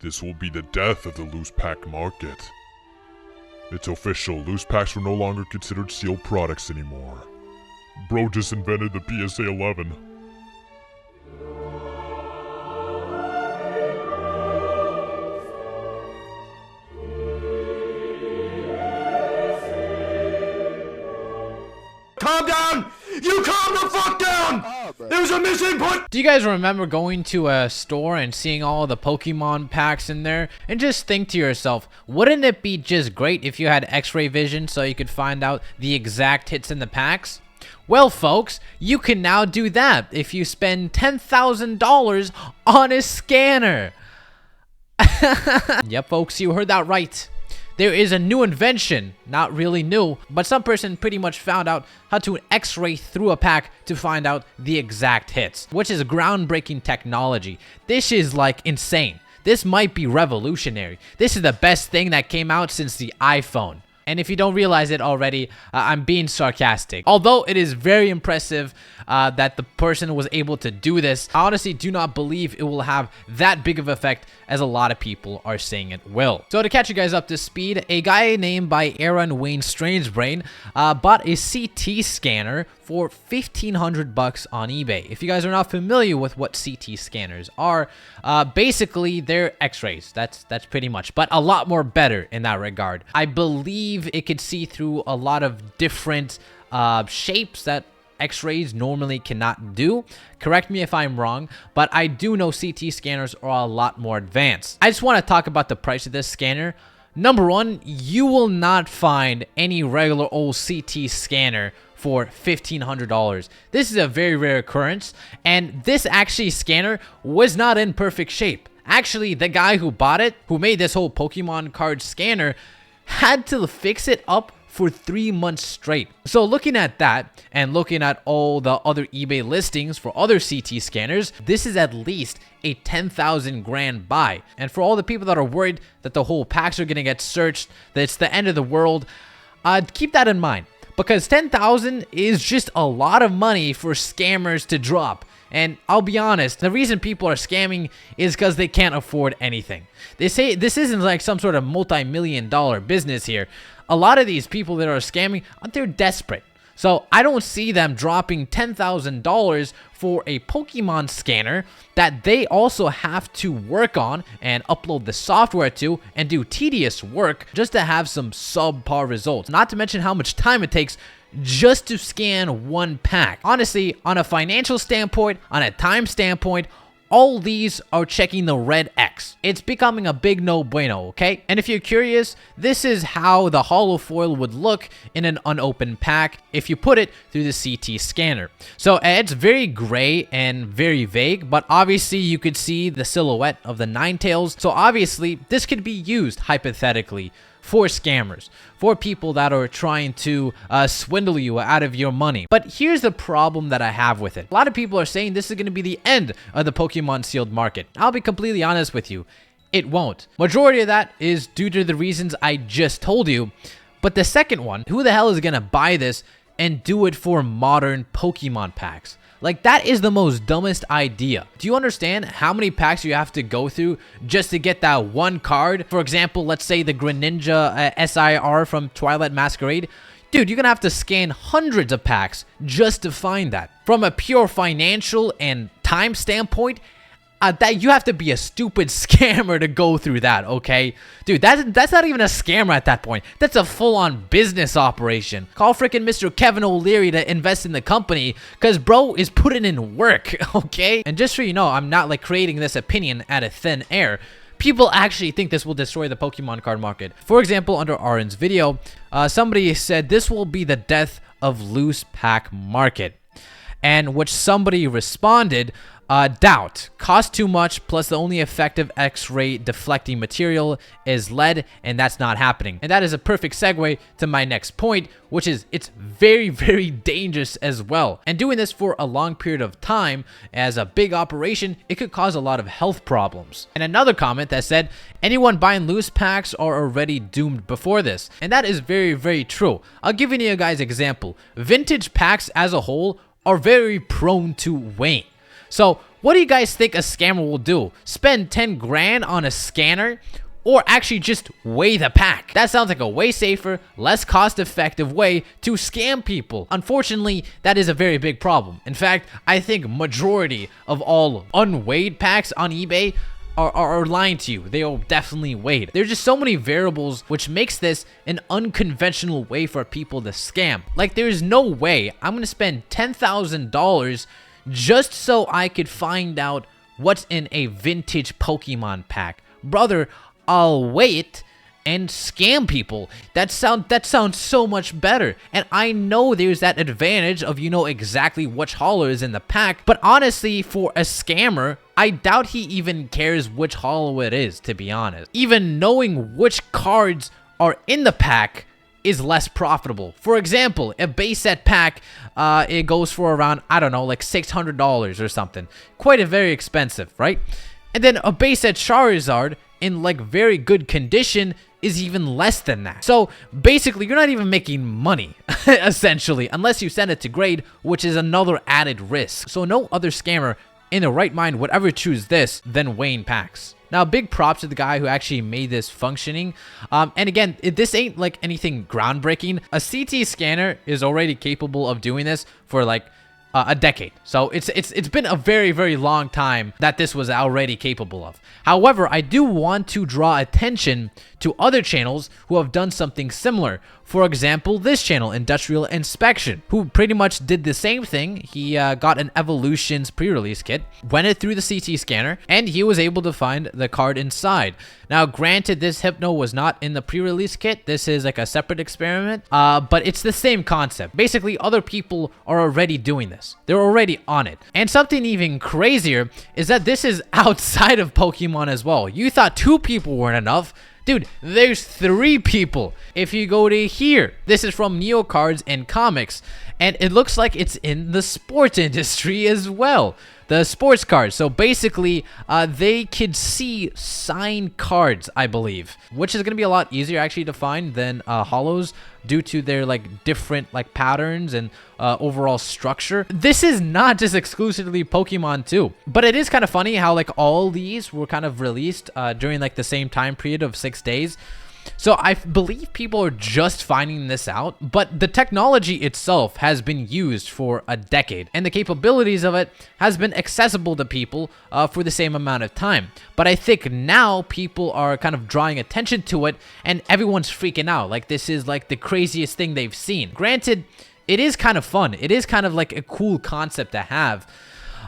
This will be the death of the loose pack market. It's official, loose packs are no longer considered sealed products anymore. Bro just invented the PSA 11. Calm down! You calm the fuck down! There's a missing point! Do you guys remember going to a store and seeing all the Pokemon packs in there? And just think to yourself, wouldn't it be just great if you had X-ray vision so you could find out the exact hits in the packs? Well, folks, you can now do that if you spend $10,000 on a scanner. Yep, folks, you heard that right. There is a new invention, not really new, but some person pretty much found out how to X-ray through a pack to find out the exact hits, which is groundbreaking technology. This is like insane. This might be revolutionary. This is the best thing that came out since the iPhone. And if you don't realize it already, I'm being sarcastic. Although it is very impressive that the person was able to do this, I honestly do not believe it will have that big of an effect as a lot of people are saying it will. So to catch you guys up to speed, a guy named by Aaron Wayne Strangebrain bought a CT scanner for $1,500 on eBay. If you guys are not familiar with what CT scanners are, basically they're X-rays. That's pretty much, but a lot more better in that regard. I believe it could see through a lot of different shapes that X-rays normally cannot do. Correct me if I'm wrong, but I do know CT scanners are a lot more advanced. I just want to talk about the price of this scanner. Number one, you will not find any regular old CT scanner for $1,500. This is a very rare occurrence, and this actually scanner was not in perfect shape. Actually, the guy who bought it, who made this whole Pokemon card scanner, had to fix it up for 3 months straight. So looking at that and looking at all the other eBay listings for other CT scanners, this is at least a 10,000 grand buy. And for all the people that are worried that the whole packs are gonna get searched, that it's the end of the world, keep that in mind, because 10,000 is just a lot of money for scammers to drop. And I'll be honest, the reason people are scamming is because they can't afford anything. They say this isn't like some sort of multi-million-dollar business here. A lot of these people that are scamming, they're desperate. So I don't see them dropping $10,000 for a Pokemon scanner that they also have to work on and upload the software to and do tedious work just to have some subpar results. Not to mention how much time it takes just to scan one pack. Honestly, on a financial standpoint, on a time standpoint, all these are checking the red X. It's becoming a big no-bueno, okay? And if you're curious, this is how the hollow foil would look in an unopened pack if you put it through the CT scanner. So it's very gray and very vague, but obviously you could see the silhouette of the Ninetales. So obviously this could be used hypothetically for scammers, for people that are trying to swindle you out of your money. But here's the problem that I have with it. A lot of people are saying this is going to be the end of the Pokemon sealed market. I'll be completely honest with you. It won't. Majority of that is due to the reasons I just told you. But the second one, who the hell is going to buy this and do it for modern Pokemon packs? Like, that is the most dumbest idea. Do you understand how many packs you have to go through just to get that one card? For example, let's say the Greninja SIR from Twilight Masquerade. Dude, you're gonna have to scan hundreds of packs just to find that. From a pure financial and time standpoint, that you have to be a stupid scammer to go through that, okay? Dude, that's not even a scammer at that point. That's a full-on business operation. Call freaking Mr. Kevin O'Leary to invest in the company, because bro is putting in work, okay? And just so you know, I'm not like creating this opinion out of thin air. People actually think this will destroy the Pokemon card market. For example, under Aaron's video, somebody said this will be the death of loose pack market. And which somebody responded, doubt. Cost too much, plus the only effective X-ray deflecting material is lead, and that's not happening. And that is a perfect segue to my next point, which is it's very, very dangerous as well. And doing this for a long period of time as a big operation, it could cause a lot of health problems. And another comment that said, anyone buying loose packs are already doomed before this. And that is very, very true. I'll give you guys an example. Vintage packs as a whole are very prone to wane. So What do you guys think a scammer will do? Spend 10 grand on a scanner? Or actually just weigh the pack? That sounds like a way safer, less cost-effective way to scam people. Unfortunately, that is a very big problem. In fact, I think majority of all unweighed packs on eBay are lying to you. They are definitely weighed. There's just so many variables which makes this an unconventional way for people to scam. Like, there's no way I'm gonna spend $10,000 just so I could find out what's in a vintage Pokemon pack. Brother, I'll wait and scam people. That sounds so much better. And I know there's that advantage of you know exactly which holo is in the pack, but honestly, for a scammer, I doubt he even cares which holo it is, to be honest. Even knowing which cards are in the pack is less profitable. For example, a base set pack, it goes for around, I don't know, like $600 or something. Quite a very expensive, right? And then a base set Charizard in like very good condition is even less than that. So basically, you're not even making money, essentially, unless you send it to grade, which is another added risk. So no other scammer in their right mind would ever choose this than weighing packs. Now, big props to the guy who actually made this functioning. And again, this ain't like anything groundbreaking. A CT scanner is already capable of doing this for like a decade. So it's been a very, very long time that this was already capable of. However, I do want to draw attention to other channels who have done something similar. For example, this channel, Industrial Inspection, who pretty much did the same thing. He got an Evolutions pre-release kit, went it through the CT scanner, and he was able to find the card inside. Now, granted, this Hypno was not in the pre-release kit. This is like a separate experiment, but it's the same concept. Basically, other people are already doing this. They're already on it. And something even crazier is that this is outside of Pokemon as well. You thought 2 people weren't enough. Dude, there's 3 people. If you go to here, this is from Neo Cards and Comics, and it looks like it's in the sports industry as well. The sports cards. So basically, they could see signed cards, I believe, which is going to be a lot easier actually to find than holos due to their like different like patterns and overall structure. This is not just exclusively Pokemon too, but it is kind of funny how like all these were kind of released during like the same time period of 6 days. So I believe people are just finding this out, but the technology itself has been used for a decade, and the capabilities of it has been accessible to people for the same amount of time. But I think now people are kind of drawing attention to it, and everyone's freaking out. Like, this is like the craziest thing they've seen. Granted, it is kind of fun. It is kind of like a cool concept to have,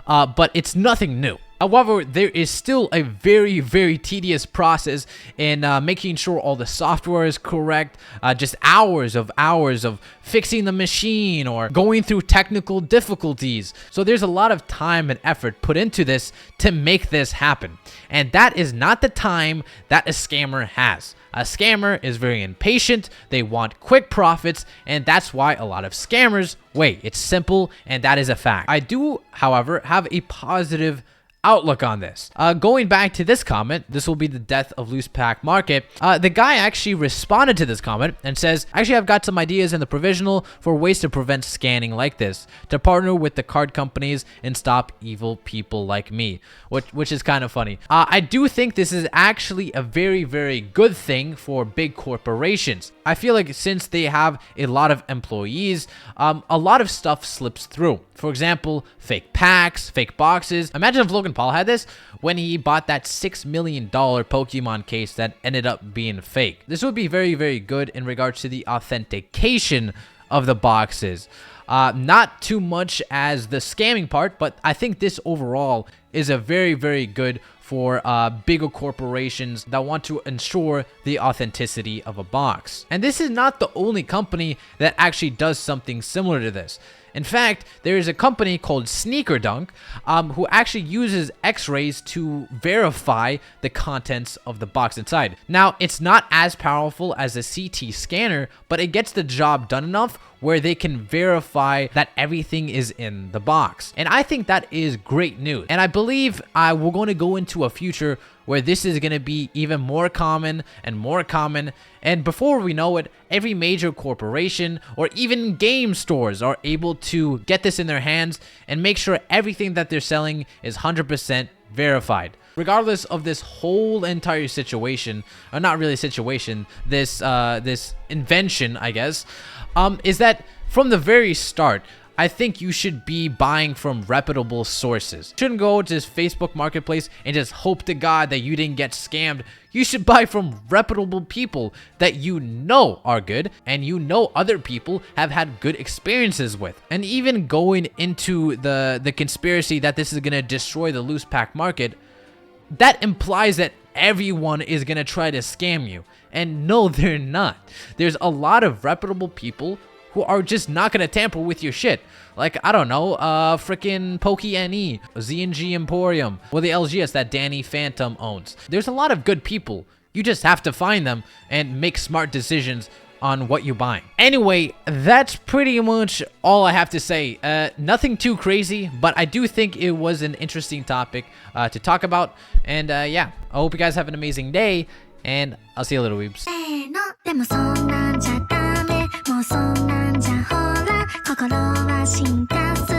but it's nothing new. However, there is still a very, very tedious process in making sure all the software is correct, just hours of fixing the machine or going through technical difficulties. So there's a lot of time and effort put into this to make this happen. And that is not the time that a scammer has. A scammer is very impatient, they want quick profits, and that's why a lot of scammers wait. It's simple, and that is a fact. I do, however, have a positive outlook on this. Going back to this comment, this will be the death of loose pack market. The guy actually responded to this comment and says, actually, I've got some ideas in the provisional for ways to prevent scanning like this, to partner with the card companies and stop evil people like me, which is kind of funny. I do think this is actually a very, very good thing for big corporations. I feel like since they have a lot of employees, a lot of stuff slips through. For example, fake packs, fake boxes. Imagine if Logan Paul had this when he bought that $6 million Pokemon case that ended up being fake. This would be very, very good in regards to the authentication of the boxes. Not too much as the scamming part, but I think this overall is a very, very good for bigger corporations that want to ensure the authenticity of a box. And this is not the only company that actually does something similar to this. In fact, there is a company called Sneaker Dunk who actually uses X-rays to verify the contents of the box inside. Now, it's not as powerful as a CT scanner, but it gets the job done enough where they can verify that everything is in the box. And I think that is great news. And I believe we're going to go into a future where this is going to be even more common and more common, and before we know it, every major corporation or even game stores are able to get this in their hands and make sure everything that they're selling is 100% verified. Regardless of this whole entire situation, or not really situation, this invention, I guess, is that from the very start, I think you should be buying from reputable sources. You shouldn't go to this Facebook marketplace and just hope to God that you didn't get scammed. You should buy from reputable people that you know are good and you know other people have had good experiences with. And even going into the conspiracy that this is going to destroy the loose pack market, that implies that everyone is going to try to scam you. And no, they're not. There's a lot of reputable people who are just not going to tamper with your shit. Like, I don't know, freaking PokeNE, ZNG Emporium, or the LGS that Danny Phantom owns. There's a lot of good people. You just have to find them and make smart decisions on what you're buying. Anyway, that's pretty much all I have to say. Nothing too crazy, but I do think it was an interesting topic to talk about. And yeah, I hope you guys have an amazing day, and I'll see you later, weebs. でもそんなんじゃダメもうそんなんじゃほら心は進化する